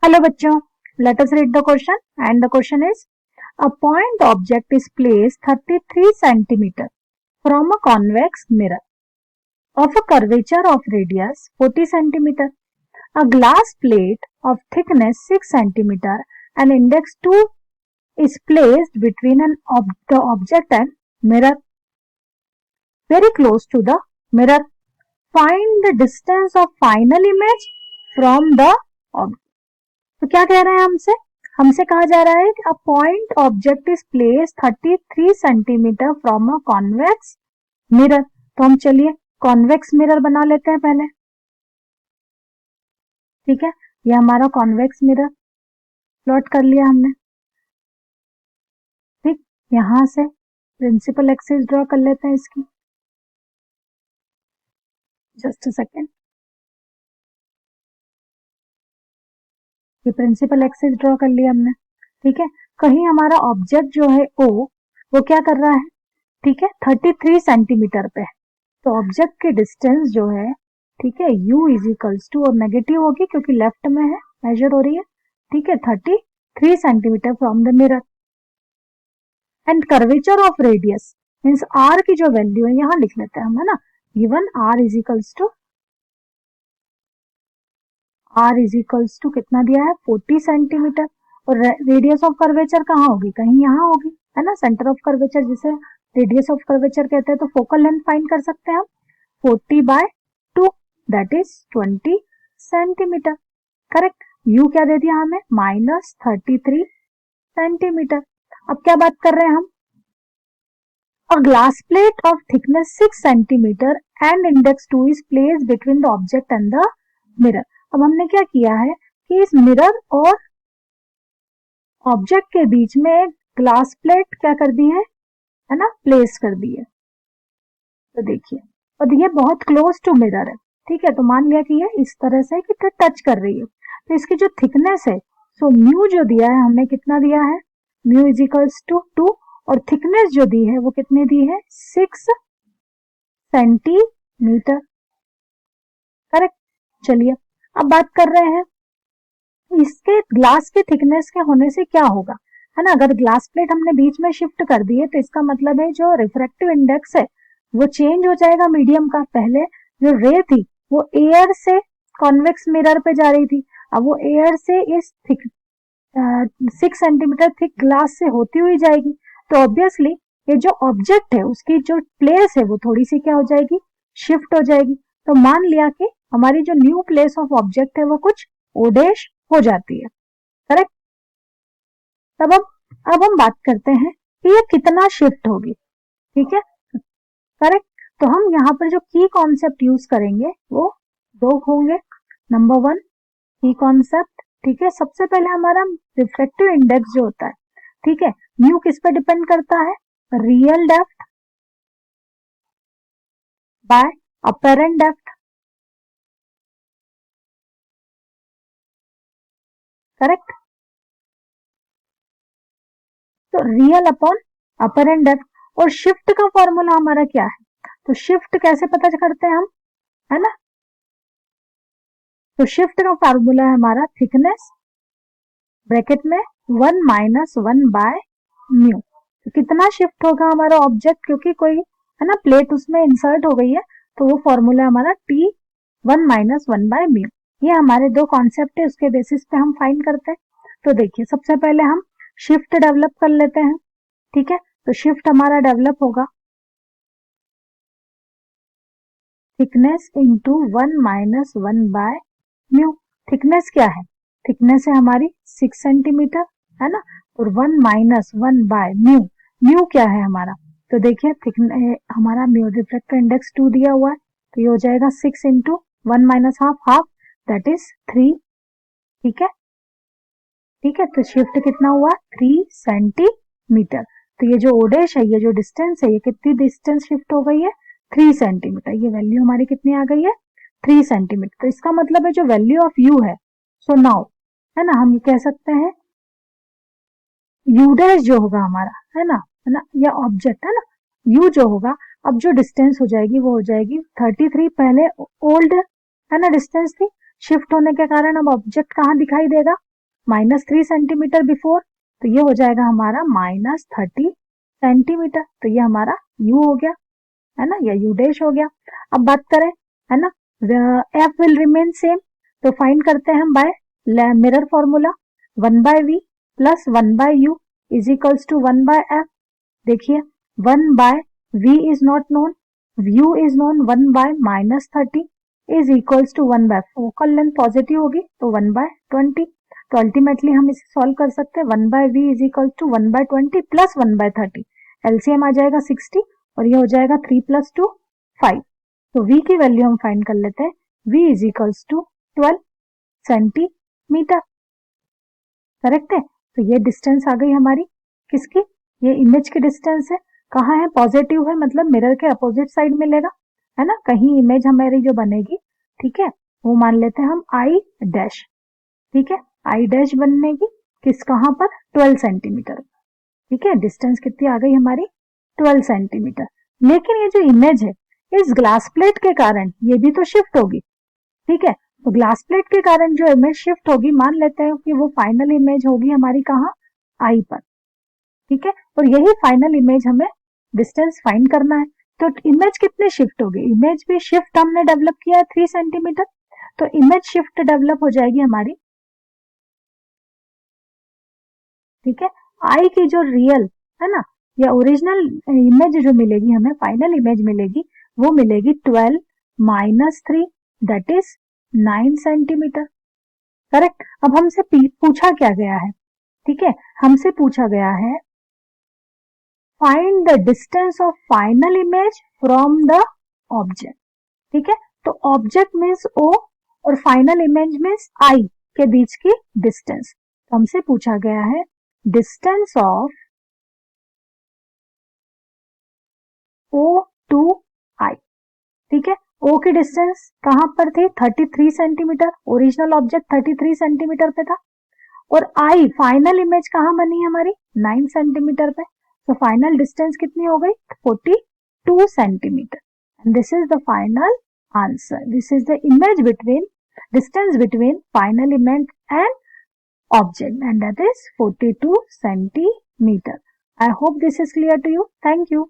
Hello बच्चों, let us read the question and the question is a point object is placed 33 centimeter from a convex mirror of a curvature of radius 40 centimeter. A glass plate of thickness 6 centimeter and index 2 is placed between the object and mirror very close to the mirror. Find the distance of final image from the object. तो क्या कह रहे हैं हमसे कहा जा रहा है कि a point object is place 33 centimetre from a convex mirror. तो हम चलिए कॉन्वेक्स मिरर बना लेते हैं पहले. ठीक है, ये हमारा कॉन्वेक्स मिरर प्लॉट कर लिया हमने. ठीक, यहां से प्रिंसिपल एक्सिस ड्रॉ कर लेते हैं इसकी. Just a second. ये प्रिंसिपल एक्सिस ड्रॉ कर लिया हमने. ठीक है, कहीं हमारा ऑब्जेक्ट जो है ओ वो क्या कर रहा है, ठीक है, 33 सेंटीमीटर पे है. तो ऑब्जेक्ट की डिस्टेंस जो है, ठीक है, u इज इक्वल्स टू, और नेगेटिव होगी क्योंकि लेफ्ट में है, मेजर हो रही है. ठीक है, 33 centimetre from the mirror. And curvature of radius means r की जो वैल्यू है यहां लिख लेते हैं हम, है ना. Given r is equals to, r is equals to कितना दिया है, 40 सेंटीमीटर. और रेडियस ऑफ कर्वेचर कहाँ होगी, कहीं यहाँ होगी, है ना. सेंटर ऑफ कर्वेचर जिसे रेडियस ऑफ कर्वेचर कहते हैं. तो फोकल लेंथ फाइंड कर सकते हैं हम 40/2 that is 20 centimetre. Correct. u क्या दे दिया हमें, -33 सेंटीमीटर. अब क्या बात कर रहे हैं हम, a glass plate of thickness 6 centimetre and index 2 is placed between the object and the mirror. अब हमने क्या किया है कि इस मिरर और ऑब्जेक्ट के बीच में एक ग्लास प्लेट क्या कर दी है ना, प्लेस कर दी है. तो देखिए, और ये बहुत क्लोज टू मिरर है. ठीक है, तो मान लिया कि ये इस तरह से कि टच कर रही है. तो इसकी जो थिकनेस है, सो म्यू जो दिया है हमने, कितना दिया है, म्यू इज इक्वल्स टू 2, और थिकनेस जो दी है वो कितनी दी है, 6 सेंटीमीटर. करेक्ट. चलिए अब बात कर रहे हैं इसके ग्लास के थिकनेस के होने से क्या होगा, है ना. अगर ग्लास प्लेट हमने बीच में शिफ्ट कर दी है तो इसका मतलब है जो रिफ्रैक्टिव इंडेक्स है वो चेंज हो जाएगा मीडियम का. पहले जो रे थी वो एयर से कॉन्वेक्स मिरर पे जा रही थी, अब वो एयर से इस थिक 6 सेंटीमीटर थिक ग्लास से होती हुई जाएगी. तो ऑब्वियसली ये जो ऑब्जेक्ट है उसकी जो प्लेस है वो थोड़ी सी क्या हो जाएगी, शिफ्ट हो जाएगी. तो मान लिया कि हमारी जो न्यू प्लेस ऑफ ऑब्जेक्ट है वो कुछ ओडेश हो जाती है. करेक्ट. अब हम बात करते हैं कि ये कितना शिफ्ट होगी. ठीक है, करेक्ट. तो हम यहाँ पर जो की कॉन्सेप्ट यूज करेंगे वो दो होंगे. नंबर 1 की कॉन्सेप्ट, ठीक है, सबसे पहले हमारा रिफ्रैक्टिव इंडेक्स जो होता है, ठीक है, म्यू किस पे डिपेंड करता है, real depth by apparent depth. Correct. तो रियल अपॉन अपरेंट डेप्थ. और शिफ्ट का फॉर्मूला हमारा क्या है, तो शिफ्ट कैसे पता करते हैं हम, है ना. तो शिफ्ट का फॉर्मूला है हमारा थिकनेस ब्रैकेट में 1 - 1 बाय म्यू. तो कितना शिफ्ट होगा हमारा ऑब्जेक्ट, क्योंकि कोई, है ना, प्लेट उसमें इंसर्ट हो गई है, तो वो फॉर्मूला हमारा T1 - 1 बाय म्यू. ये हमारे दो कॉन्सेप्ट है, उसके बेसिस पे हम फाइंड करते हैं. तो देखिए सबसे पहले हम शिफ्ट डेवलप कर लेते हैं. ठीक है, तो शिफ्ट हमारा डेवलप होगा thickness into 1 - 1 by mu. Thickness क्या है, थिकनेस है हमारी 6 सेंटीमीटर, है ना. और 1 - 1 बाय म्यू. म्यू क्या है हमारा, तो देखिए हमारा म्यू रिफ्रैक्टिव इंडेक्स 2 दिया हुआ है, तो ये हो जाएगा 6 इंटू 1 - हाफ दैट इज 3. ठीक है, ठीक है. तो शिफ्ट कितना हुआ, 3 सेंटीमीटर. तो ये जो ओडेश है, ये जो डिस्टेंस है, ये कितनी डिस्टेंस शिफ्ट हो गई है, 3 सेंटीमीटर. ये वैल्यू हमारी कितनी आ गई है, 3 सेंटीमीटर. तो इसका मतलब है जो वैल्यू ऑफ यू है, सो नाउ, है ना, हम ये कह सकते हैं यू डैश जो होगा हमारा, है ना, या ऑब्जेक्ट, है ना, यू जो होगा, अब जो डिस्टेंस हो जाएगी वो हो जाएगी 33. पहले ओल्ड, है ना, डिस्टेंस थी, शिफ्ट होने के कारण अब ऑब्जेक्ट कहाँ दिखाई देगा, -3 सेंटीमीटर बिफोर, तो ये हो जाएगा हमारा -30 सेंटीमीटर। तो ये हमारा u हो गया, है ना, या u डैश हो गया। अब बात करें, है ना, f विल रिमेन सेम, तो फाइंड करते हैं हम by mirror formula, 1/v plus 1/u is equals to 1/f। देखिए 1/v is not known, u is known, 1/-30 is equals to 1/, focal length positive होगी तो 1/20। तो अल्टीमेटली हम इसे सॉल्व कर सकते हैं, 1/v is equal to 1/20 plus 1/30, LCM आ जाएगा 60 और ये हो जाएगा 3 + 2 5। तो v की वैल्यू हम फाइंड कर लेते हैं, v is equals to 12 centimetre. Correct है। तो ये डिस्टेंस आ गई हमारी किसकी, ये इमेज की डिस्टेंस है। कहाँ है, पॉजिटिव है, मतलब मिरर के अपोजिट साइड मिलेगा, है ना, कहीं इमेज हमारी जो बनेगी, ठीक है, वो मान लेते हैं हम आई डैश, ठीक है, आई डैश बनेगी किस, कहाँ पर, 12 सेंटीमीटर। ठीक है, डिस्टेंस कितनी आ गई हमारी, 12 सेंटीमीटर। लेकिन ये जो इमेज है इस ग्लास प्लेट के कारण ये भी तो शिफ्ट होगी, ठीक है, तो ग्लास प्लेट के कारण जो इमेज शिफ्ट होगी, मान लेते हैं कि वो फाइनल इमेज होगी हमारी कहाँ, आई पर, ठीक है, और यही फाइनल इमेज हमें डिस्टेंस फाइंड करना है। तो इमेज कितने शिफ्ट होगी, इमेज भी शिफ्ट हमने डेवलप किया है 3 सेंटीमीटर, तो इमेज शिफ्ट डेवलप हो जाएगी हमारी, ठीक है, आई की जो रियल, है ना, या ओरिजिनल इमेज जो मिलेगी हमें, फाइनल इमेज मिलेगी, वो मिलेगी 12 - 3 दैट इज 9 सेंटीमीटर। करेक्ट। अब हमसे पूछा क्या गया है, ठीक है, हमसे पूछा गया है find the distance of final image from the object, ठीक है, तो ऑब्जेक्ट मीन्स ओ और फाइनल इमेज मीन्स आई के बीच की डिस्टेंस। तो हमसे पूछा गया है डिस्टेंस ऑफ ओ टू आई, ठीक है, ओ की डिस्टेंस कहां पर थी, 33 सेंटीमीटर, ओरिजिनल ऑब्जेक्ट 33 सेंटीमीटर पे था, और आई फाइनल इमेज कहां बनी हमारी, 9 सेंटीमीटर पे, तो फाइनल डिस्टेंस कितनी हो गई, 42 centimetre. And this is the final answer, this is the image between, distance between final image and object, and that is 42 centimeter. I hope this is clear to you. Thank you.